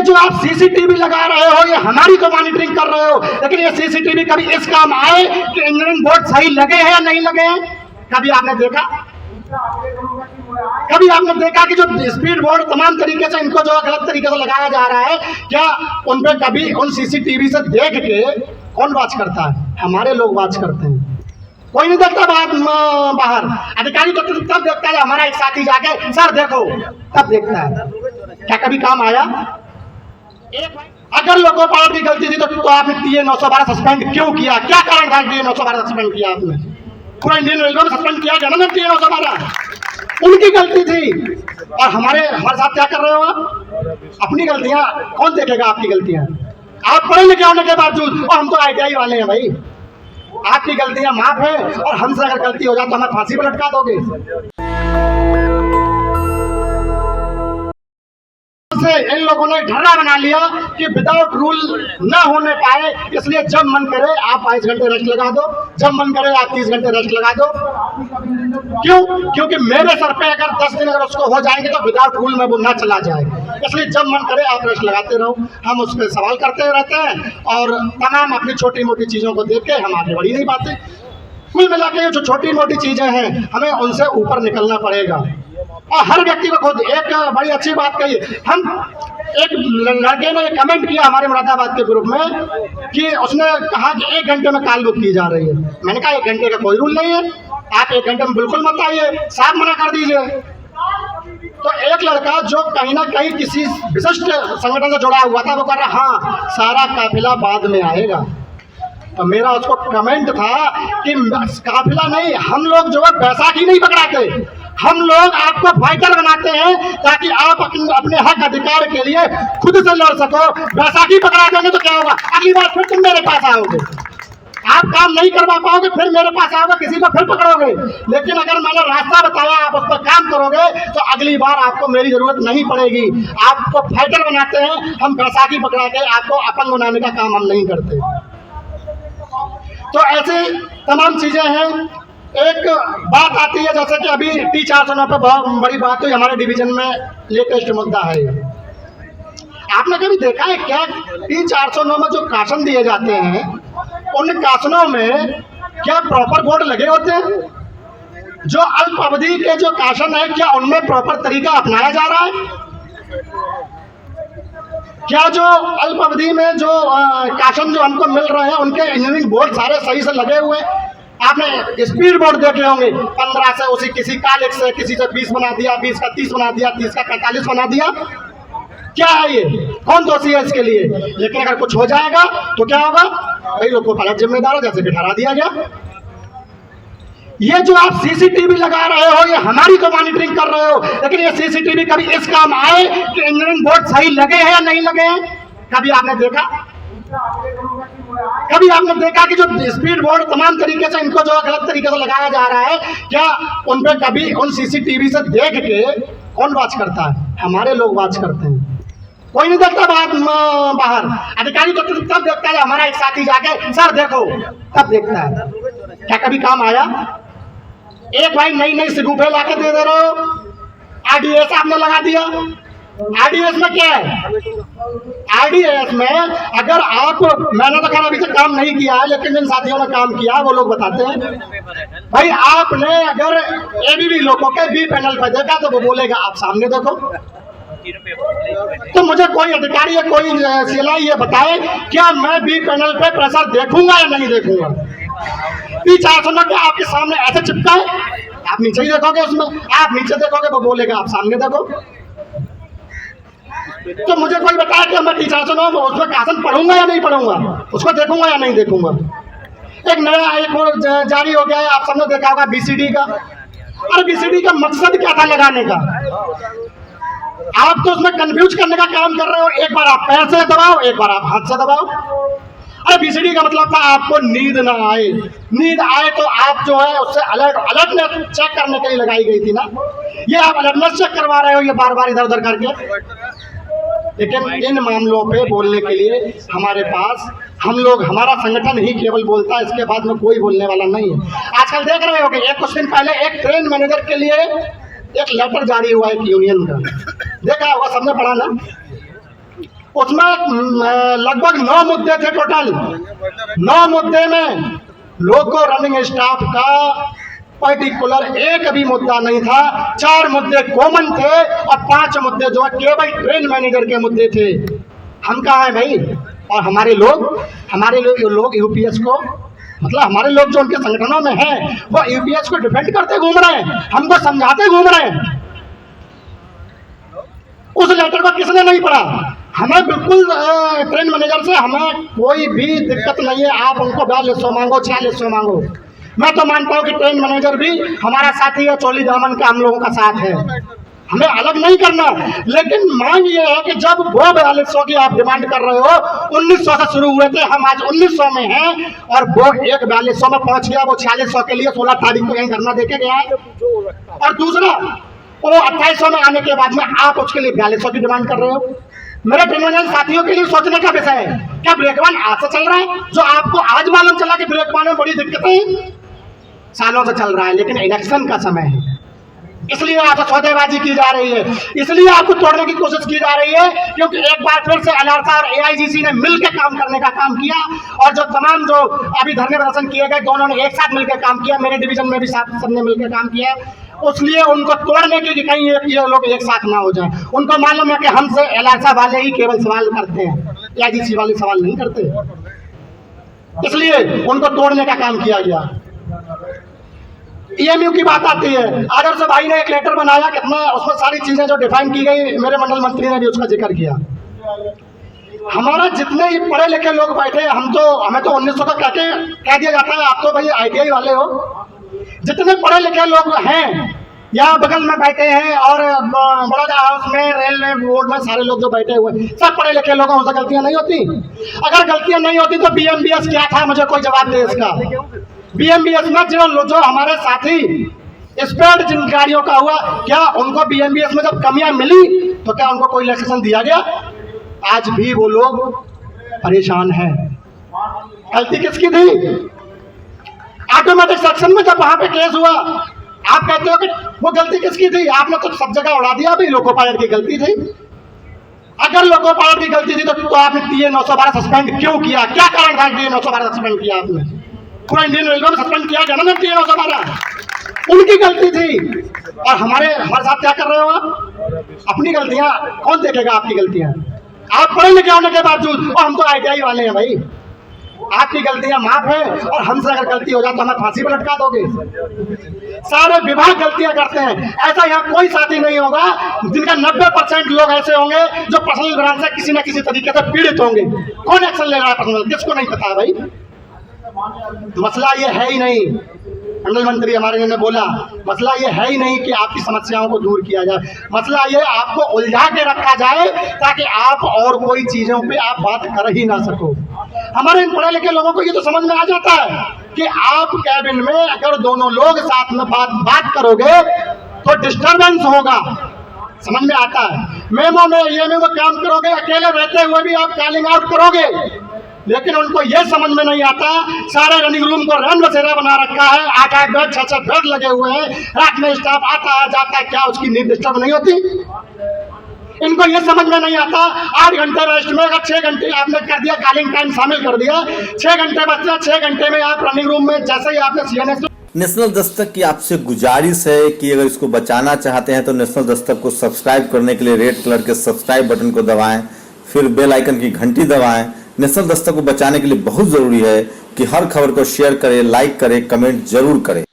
जो आप सीसीटीवी लगा रहे हो ये हमारी को मॉनिटरिंग कर रहे हो, लेकिन ये सीसीटीवी कभी इस काम आए कि इंजीनियरिंग बोर्ड सही लगे हैं या नहीं लगे हैं? कभी आपने देखा? कभी आपने देखा कि जो स्पीड बोर्ड तमाम तरीके से इनको जो गलत तरीके से लगाया जा रहा है, क्या उन पे कभी उन सीसीटीवी से देख के कौन वॉच करता है? हमारे लोग वॉच करते हैं। कोई नहीं देखता बाहर अधिकारी तो तब देखता है हमारा एक साथी जाके सर देखो तब देखता है। क्या कभी काम आया? अगर लोको पायलट की गलती थी तो आपने टीए 912 सस्पेंड क्यों किया? क्या कारण था टीए 912 सस्पेंड किया आपने? पूरा इंडियन रेलवे में सस्पेंड किया गया ना टीए 912, उनकी गलती थी। और हमारे साथ क्या कर रहे हो आप? अपनी गलतियां कौन देखेगा? आपकी गलतियां आप पढ़े लिखे होने के बावजूद, और हम तो ITI वाले हैं भाई, आपकी गलतियां माफ है और हमसे अगर गलती हो जाए तो हमें फांसी पर लटका दोगे? इन लोगों ने ढर्रा बना लिया कि विदाउट रूल न होने पाए, इसलिए जब मन करे आप 22 घंटे रेस्ट लगा दो, जब मन करे आप 30 घंटे रेस्ट लगा दो। क्यों? क्योंकि मेरे सर पे अगर 10 दिन अगर उसको हो जाएंगे तो विदाउट रूल में वो ना चला जाएगा, इसलिए जब मन करे आप रेस्ट लगाते रहो। हम उस पर सवाल करते रहते हैं और तमाम अपनी छोटी मोटी चीजों को देख के हम आगे बढ़ी नहीं पाते। कुल मिला के जो छोटी मोटी चीजें हैं हमें उनसे ऊपर निकलना पड़ेगा। और हर व्यक्ति को खुद एक बड़ी अच्छी बात कही, हम एक लड़के ने कमेंट किया हमारे मुरादाबाद के ग्रुप में कि उसने कहा कि 1 घंटे में कॉल बुक की जा रही है। मैंने कहा 1 घंटे का कोई रूल नहीं है, आप 1 घंटे में बिल्कुल मत आइए, साफ मना कर दीजिए। तो एक लड़का जो कहीं ना कहीं किसी विशिष्ट संगठन से जुड़ा हुआ था वो कह रहा हाँ सारा काफिला बाद में आएगा। तो मेरा उसको कमेंट था कि काफिला नहीं, हम लोग जो है बैसाखी नहीं पकड़ाते, हम लोग आपको फाइटर बनाते हैं ताकि आप अपने हक अधिकार के लिए खुद से लड़ सको। बैसाखी पकड़ा देंगे तो क्या होगा? अगली बार फिर तुम मेरे पास आओगे, आप काम नहीं करवा पाओगे, फिर मेरे पास आओगे, किसी को फिर पकड़ोगे। लेकिन अगर मैंने रास्ता बताया आप उस पर काम करोगे तो अगली बार आपको मेरी जरूरत नहीं पड़ेगी। आपको फाइटर बनाते हैं हम, बैसाखी पकड़ा के आपको अपंग बनाने का काम हम नहीं करते। तो ऐसे तमाम चीजें हैं। एक बात आती है जैसे कि अभी T409 पे बहुत बड़ी बात हुई, हमारे डिवीजन में लेटेस्ट मुद्दा है। आपने कभी देखा है क्या T409 में जो काशन दिए जाते हैं उन काशनों में क्या प्रॉपर बोर्ड लगे होते हैं? जो अल्प अवधि के जो काशन है क्या उनमें प्रॉपर तरीका अपनाया जा रहा है? क्या जो अल्प अवधि में जो काशन जो हमको मिल रहे हैं उनके इंजीनियरिंग बोर्ड सारे सही से लगे हुए? आपने स्पीड बोर्ड देखे होंगे, 15 से उसी किसी का 1 से किसी से 20 बना दिया, 20 का 30 बना दिया, 30 का 45 बना दिया। क्या है ये? कौन दोषी है इसके लिए? लेकिन अगर कुछ हो जाएगा तो क्या होगा? कई लोग को पलट जिम्मेदार है, जैसे कि ठहरा दिया गया। ये जो आप सीसीटीवी लगा रहे हो ये हमारी को मॉनिटरिंग कर रहे हो, लेकिन ये सीसीटीवी कभी इस काम आए कि इंजीनियरिंग बोर्ड सही लगे हैं या नहीं लगे हैं? कभी आपने देखा? कभी आपने देखा कि जो स्पीड बोर्ड तमाम तरीके से इनको जो गलत तरीके से लगाया जा रहा है, क्या उन पे कभी उन सीसीटीवी से देख के कौन वॉच करता है? हमारे लोग वॉच करते हैं। कोई नहीं देखता बाहर अधिकारी तो तब देखता है हमारा एक साथी जाके सर देखो तब देखता है। क्या कभी काम आया? एक भाई नई सिगुफे लाके दे रहे हो, RDS आपने लगा दिया। RDS में क्या है? RDS में अगर आप, मैंने तो खैर अभी तक काम नहीं किया है लेकिन जिन साथियों ने काम किया वो लोग बताते हैं भाई आपने अगर ABB लोगों के B पैनल पर देखा तो वो बोलेगा आप सामने देखो। तो मुझे कोई अधिकारी या कोई CLI ये बताए क्या मैं B पैनल पे प्रेशर देखूंगा या नहीं देखूंगा? T409 के आपके सामने ऐसे चिपका है, आप नीचे ही देखोगे, उसमें आप नीचे देखोगे वो बोलेगा आप सामने देखो। तो मुझे कोई बताया कि मैं T409 उसमें काशन पढ़ूंगा या नहीं पढ़ूंगा, उसको देखूंगा या नहीं देखूंगा। एक नया एक और जारी हो गया है, आप सबने देखा होगा BCD का। अरे BCD का मकसद क्या था लगाने का? आप तो उसमें कंफ्यूज करने का काम कर रहे हो। एक बार आप पैर से दबाओ, एक बार आप हाथ से दबाओ। अरे BCD का मतलब था आपको नींद ना आए, नींद आए तो आप जो है उससे अलर्टनेस चेक करने के लिए लगाई गई थी ना। ये आप अलर्टनेस चेक करवा रहे हो ये बार बार इधर उधर करके। लेकिन इन मामलों पे बोलने के लिए हमारे पास हम लोग, हमारा संगठन ही केवल बोलता है, इसके बाद में कोई बोलने वाला नहीं है। आजकल देख रहे हो कि कुछ दिन पहले एक ट्रेन मैनेजर के लिए एक लेटर जारी हुआ एक यूनियन का, देखा होगा सबने, पढ़ा ना? उसमें लगभग 9 मुद्दे थे टोटल। 9 मुद्दे में लोको रनिंग स्टाफ का पर्टिकुलर एक भी मुद्दा नहीं था। 4 मुद्दे कॉमन थे और 5 मुद्दे जो है केवल ट्रेन मैनेजर के मुद्दे थे। हम कहाँ हैं भाई? और हमारे लोग यूपीएस को, मतलब हमारे लोग जो उनके संगठनों में हैं वो यूपीएस को डिफेंड करते घूम रहे हैं, हमको समझाते घूम रहे हैं। उस लेटर को किसने नहीं पढ़ा? हमें बिल्कुल ट्रेन मैनेजर से हमें कोई भी दिक्कत नहीं है। आप उनको 4200 मांगो, 4600 मांगो। मैं तो मानता हूँ कि ट्रेन मैनेजर भी हमारा साथी है, चोली दामन का हम लोगों का साथ है, हमें अलग नहीं करना। लेकिन मांग ये है कि जब वो 4200 की आप डिमांड कर रहे हो, 1900 से शुरू हुए थे, हम आज 1900 में हैं और वो एक 4200 में पहुंच गया। वो 4600 के लिए 16 तारीख को कहीं धरना देके गया है। और दूसरा, वो 2800 में आने के बाद में आप उसके लिए 4200 की डिमांड कर रहे हो। मेरे ट्रेन साथियों के लिए सोचने का विषय है, क्या ब्रेकवान आज से चल रहा है? जो आपको आज मालूम चला कि ब्रेकवान में बड़ी दिक्कतें सालों से चल रहा है, लेकिन इलेक्शन का समय है इसलिए आपसे सौदेबाजी की जा रही है, इसलिए आपको तोड़ने की कोशिश की जा रही है। क्योंकि एक बार फिर से एलआरसा और एआईजीसी ने मिलकर काम करने का काम किया और जो तमाम जो अभी धरने प्रदर्शन किए गए, दोनों ने एक साथ मिलकर काम किया। मेरे डिवीजन में भी सबने मिलकर काम किया, इसलिए उनको तोड़ने की कि कहीं ये लोग एक साथ ना हो जाए। उनको मालूम है कि हमसे एलआरसा वाले ही केवल सवाल करते हैं, एआईजीसी वाले सवाल नहीं करते, इसलिए उनको तोड़ने का काम किया गया। ईएमयू की बात आती है, आदर्श भाई ने एक लेटर बनाया, कितना उसमें सारी चीजें जो डिफाइन की गई, मेरे मंडल मंत्री ने भी उसका जिक्र किया। हमारा जितने पढ़े लिखे लोग बैठे, हमें तो 1900 का कह दिया जाता है, आप तो भाई आईटीआई वाले हो। जितने पढ़े लिखे लोग हैं यहाँ बगल में बैठे हैं और बड़ौदा हाउस में, रेलवे बोर्ड में सारे लोग जो बैठे हुए सब पढ़े लिखे लोगों से गलतियां नहीं होती। अगर गलतियां नहीं होती तो बीएमबीएस क्या था, मुझे कोई जवाब दे इसका। बीएमबीएस में जो हमारे साथी स्पेड जिन गाड़ियों का हुआ, क्या उनको बीएमबीएस में जब कमियां मिली तो क्या उनको कोई रिलैक्सेशन दिया गया? आज भी वो लोग परेशान हैं। गलती किसकी थी? ऑटोमेटिक सेक्शन में जब वहां पे केस हुआ, आप कहते हो कि वो गलती किसकी थी? आपने तो सब जगह उड़ा दिया भाई लोको पायलट की गलती थी। अगर लोको पायलट की गलती थी तो आपने टीए 912 सस्पेंड क्यों किया? क्या कारण था टीए 912 सस्पेंड किया आपने? पूरा इंडियन रेलवे में सस्पेंड किया गया ना टीए 912, उनकी गलती थी। और हमारे साथ क्या कर रहे हो आप? अपनी गलतियां कौन देखेगा? आपकी गलतियां आप पढ़े लिखे होने के बावजूद, और हम तो आईटीआई वाले हैं भाई, आपकी गलतियां माफ है और हमसे अगर गलती हो जाए तो हमें फांसी पर लटका दोगे। सारे विभाग गलतियां करते हैं, ऐसा यहाँ कोई साथी नहीं होगा जिनका 90% लोग ऐसे होंगे जो पर्सनल ग्रांट से किसी न किसी तरीके से पीड़ित होंगे। कौन एक्शन ले रहा है पर्सनल? किसको नहीं पता है भाई? मसला ये है ही नहीं, मंडल मंत्री हमारे ने बोला, मसला ये है ही नहीं कि आपकी समस्याओं को दूर किया जाए। मसला ये आपको उलझा के रखा जाए ताकि आप और कोई चीजों पे आप बात कर ही ना सको। हमारे इन पढ़े लिखे लोगों को ये तो समझ में आ जाता है कि आप कैबिन में अगर दोनों लोग साथ में बात करोगे तो डिस्टर्बेंस होगा, समझ में आता है। मेमो में काम करोगे, अकेले रहते हुए भी आप कॉलिंग आउट करोगे, लेकिन उनको यह समझ में नहीं आता सारे रनिंग रूम को रन बसेरा बना रखा है, 8-8 बेड 6-6 बेड लगे हुए हैं, रात में स्टाफ आता है जाता है, क्या उसकी नींद डिस्टर्ब नहीं होती? इनको ये समझ में नहीं आता 8 घंटे रेस्ट में अगर 6 घंटे आपने कर दिया, कॉलिंग टाइम शामिल कर दिया, 6 घंटे बचते 6 घंटे में आप रनिंग रूम में जैसे ही आपने सीएनएस। नेशनल दस्तक की आपसे गुजारिश है कि अगर इसको बचाना चाहते हैं तो नेशनल दस्तक को सब्सक्राइब करने के लिए रेड कलर के सब्सक्राइब बटन को दबाएं, फिर बेल आइकन की घंटी दबाएं। नेशनल दस्तक को बचाने के लिए बहुत जरूरी है कि हर खबर को शेयर करें, लाइक करें, कमेंट जरूर करें।